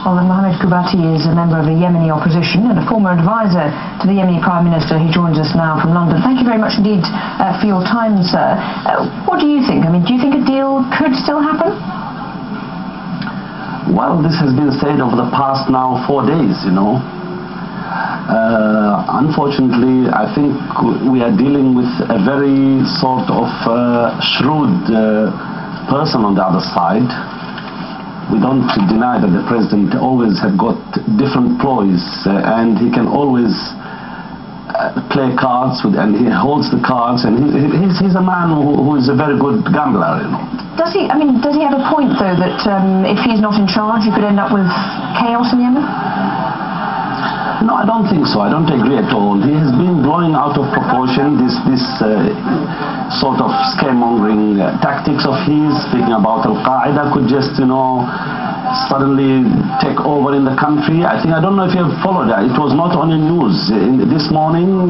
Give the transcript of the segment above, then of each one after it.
Well, Mohamed Qubaty is a member of the Yemeni opposition and a former advisor to the Yemeni Prime Minister. He joins us now from London. Thank you very much indeed for your time, sir. What do you think? I mean, do you think a deal could still happen? Well, this has been said over the past now 4 days, you know. Unfortunately, I think we are dealing with a very sort of shrewd person on the other side. We don't deny that the president always have got different ploys and he can always play cards with, and he holds the cards, and he's a man who is a very good gambler, you know. Does he have a point though that if he's not in charge you could end up with chaos in Yemen? No, I don't think so. I don't agree at all. He has been blowing out of proportion this sort of scaremongering tactics of his, speaking about Al-Qaeda could just, you know, suddenly take over in the country. I don't know if you have followed that. It was not on the news. This morning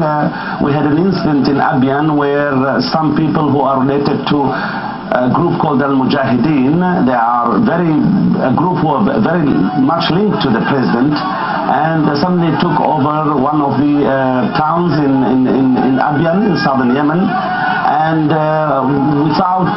we had an incident in Abyan where some people who are related to a group called Al-Mujahideen, they are a group who are very much linked to the president, and suddenly took over one of the towns in Abyan in southern Yemen, and without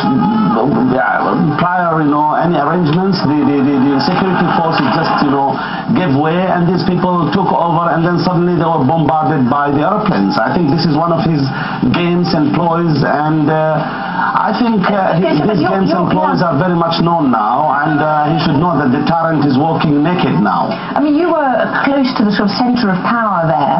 prior, you know, any arrangements, the security forces just, you know, gave way, and these people took over, and then suddenly they were bombarded by the airplanes. I think this is one of his games and ploys, and I think these games and ploys are very much known now, and he should know that the tyrant is walking naked now. I mean, you were close to the sort of centre of power there,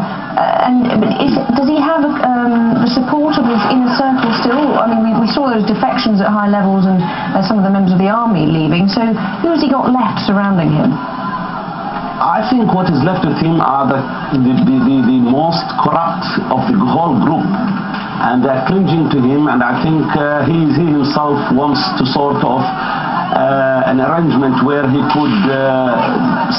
does he have the support of his inner circle still? I mean, we saw those defections at high levels and some of the members of the army leaving, so who has he got left surrounding him? I think what is left with him are the most corrupt of the whole group, and they're clinging to him, and I think he himself wants to sort of an arrangement where he could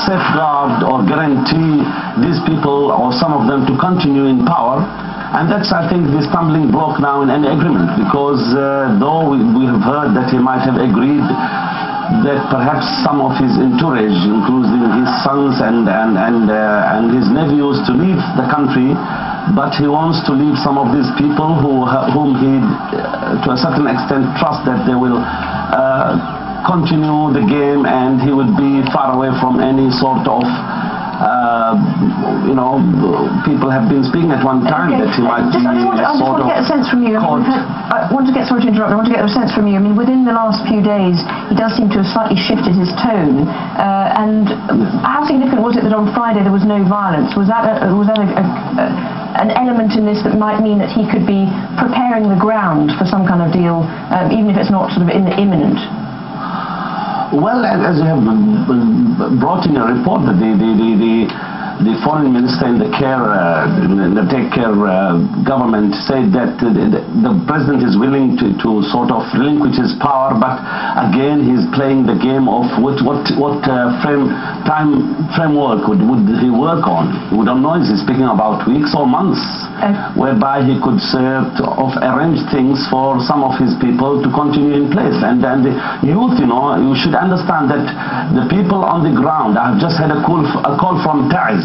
safeguard or guarantee these people or some of them to continue in power. And that's, I think, the stumbling block now in any agreement, because though we have heard that he might have agreed that perhaps some of his entourage, including his sons and his nephews, to leave the country, but he wants to leave some of these people whom he, to a certain extent, trusts that they will continue the game, and he would be far away from any sort of you know, people have been speaking at one time that he might be I just want to get a sense from you. Sorry to interrupt. I want to get a sense from you. I mean, within the last few days, he does seem to have slightly shifted his tone. And how significant was it that on Friday there was no violence? Was that an element in this that might mean that he could be preparing the ground for some kind of deal, even if it's not sort of imminent? Well, as you have brought in a report, that the foreign minister in the Take Care government said that the president is willing to sort of relinquish his power, but again he's playing the game of what time framework would he work on. We don't know. Is he speaking about weeks or months, whereby he could arrange things for some of his people to continue in place. And then the youth, you know, you should understand that the people on the ground. I have just had a call from Taiz,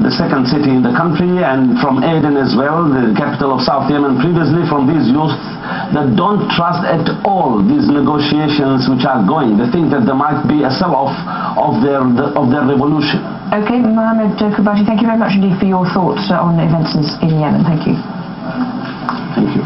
the second city in the country, and from Aden as well, the capital of South Yemen, previously, from these youth that don't trust at all these negotiations which are going. They think that there might be a sell-off of their revolution. Okay, Mohamed Qubaty, thank you very much indeed for your thoughts on events in Yemen. Thank you. Thank you.